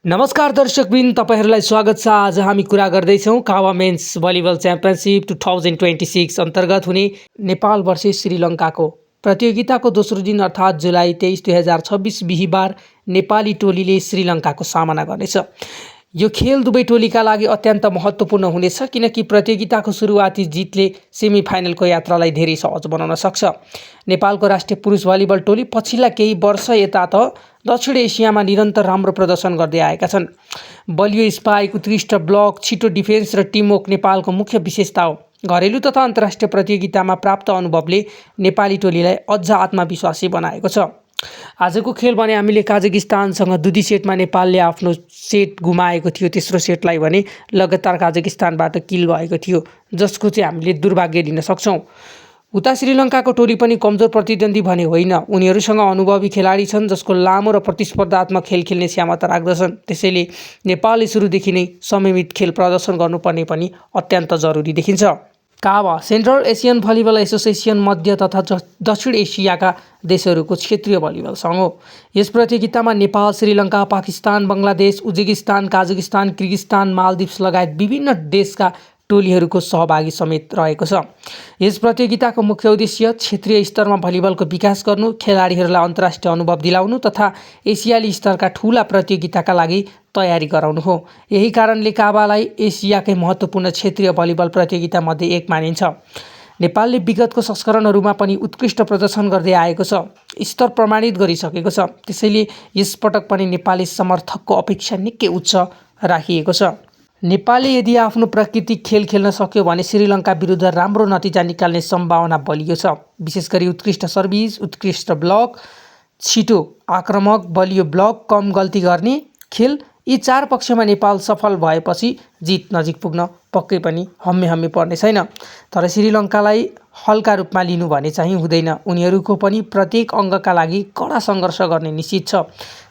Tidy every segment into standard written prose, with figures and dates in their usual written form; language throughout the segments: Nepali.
नमस्कार दर्शकबिन, तपाईहरुलाई स्वागत छ। आज हामी कुरा गर्दैछौँ कावा मेन्स भलिबल च्याम्पियनशिप 2026 अन्तर्गत हुने नेपाल भर्सेस श्रीलङ्काको प्रतियोगिताको दोस्रो दिन अर्थात् जुलाई 23, 2026 बिहीबार नेपाली टोलीले श्रीलङ्काको सामना गर्नेछ। यो खेल दुवै टोलीका लागि अत्यन्त महत्त्वपूर्ण हुनेछ, किनकि प्रतियोगिताको सुरुवाती जितले सेमिफाइनलको यात्रालाई धेरै सहज बनाउन सक्छ। नेपालको राष्ट्रिय पुरुष भलिबल टोली पछिल्ला केही वर्ष यता त दक्षिण एसियामा निरन्तर राम्रो प्रदर्शन गर्दै आएका छन्। बलियो स्पाइक, उत्कृष्ट ब्लक, छिटो डिफेन्स र टिमवर्क नेपालको मुख्य विशेषता हो। घरेलु तथा अन्तर्राष्ट्रिय प्रतियोगितामा प्राप्त अनुभवले नेपाली टोलीलाई अझ आत्मविश्वासी बनाएको छ। आजको खेल भने हामीले काजाकिस्तानसँग दुई सेटमा नेपालले आफ्नो सेट गुमाएको थियो। तेस्रो सेटलाई भने लगातार काजाकिस्तानबाट किल भएको थियो, जसको चाहिँ हामीले दुर्भाग्य लिन सक्छौँ। उता श्रीलङ्काको टोली पनि कमजोर प्रतिद्वन्दी भने होइन। उनीहरूसँग अनुभवी खेलाडी छन् जसको लामो र प्रतिस्पर्धात्मक खेल खेल्ने क्षमता राख्दछन्। त्यसैले नेपालले सुरुदेखि नै संयमित खेल प्रदर्शन गर्नुपर्ने पनि अत्यन्त जरुरी देखिन्छ। कावा सेन्ट्रल एसियन भलिबल एसोसिएसन मध्य तथा दक्षिण एसियाका देशहरूको क्षेत्रीय भलिबल सङ्घ हो। यस प्रतियोगितामा Nepal, Sri Lanka, Pakistan, Bangladesh, Uzbekistan, Kazakhstan, Kyrgyzstan, Maldives लगायत विभिन्न देशका टोलीहरूको सहभागी समेत रहेको छ। यस प्रतियोगिताको मुख्य उद्देश्य क्षेत्रीय स्तरमा भलिबलको विकास गर्नु, खेलाडीहरूलाई अन्तर्राष्ट्रिय अनुभव दिलाउनु तथा एसियाली स्तरका ठूला प्रतियोगिताका लागि तयारी गराउनु हो। यही कारणले कावालाई एसियाकै महत्त्वपूर्ण क्षेत्रीय भलिबल प्रतियोगिता मध्ये एक मानिन्छ। नेपालले विगतको संस्करणहरूमा पनि उत्कृष्ट प्रदर्शन गर्दै आएको छ, स्तर प्रमाणित गरिसकेको छ। त्यसैले यसपटक पनि नेपाली समर्थकको अपेक्षा निकै उच्च राखिएको छ। नेपालले यदि आफ्नो प्राकृतिक खेल खेल्न सक्यो भने श्रीलङ्का विरुद्ध राम्रो नतिजा निकाल्ने सम्भावना बलियो छ। विशेष गरी उत्कृष्ट सर्भिस, उत्कृष्ट ब्लक, छिटो आक्रामक, बलियो ब्लक, कम गल्ती गर्ने खेल, यी चार पक्षमा नेपाल सफल भएपछि जित नजिक पुग्न पक्कै पनि हम्मे पर्ने छैन। तर श्रीलङ्कालाई हल्का रूपमा लिनु भने चाहिँ हुँदैन। उनीहरूको पनि प्रत्येक अङ्कका लागि कडा सङ्घर्ष गर्ने निश्चित छ।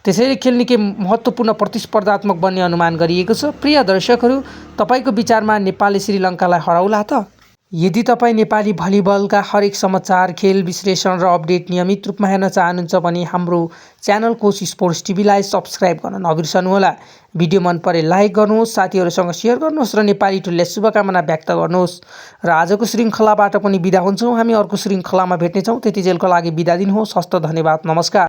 त्यसैले खेल निकै महत्त्वपूर्ण प्रतिस्पर्धात्मक बन्ने अनुमान गरिएको छ। प्रिय दर्शकहरू, तपाईँको विचारमा नेपालले श्रीलङ्कालाई हराउला त? यदि तपाईँ नेपाली भलिबलका हरेक समाचार, खेल विश्लेषण र अपडेट नियमित रूपमा हेर्न चाहनुहुन्छ भने हाम्रो च्यानल कोच स्पोर्ट्स टिभीलाई सब्सक्राइब गर्न नबिर्सनुहोला। भिडियो मन परे लाइक गर्नुहोस्, साथीहरूसँग सेयर गर्नुहोस् र नेपाली टोलीलाई शुभकामना व्यक्त गर्नुहोस्। र आजको श्रृङ्खलाबाट पनि बिदा हुन्छौँ। हामी अर्को श्रृङ्खलामा भेट्नेछौँ। त्यतिजेलको लागि बिदा दिनुहोस्। हस्त धन्यवाद, नमस्कार।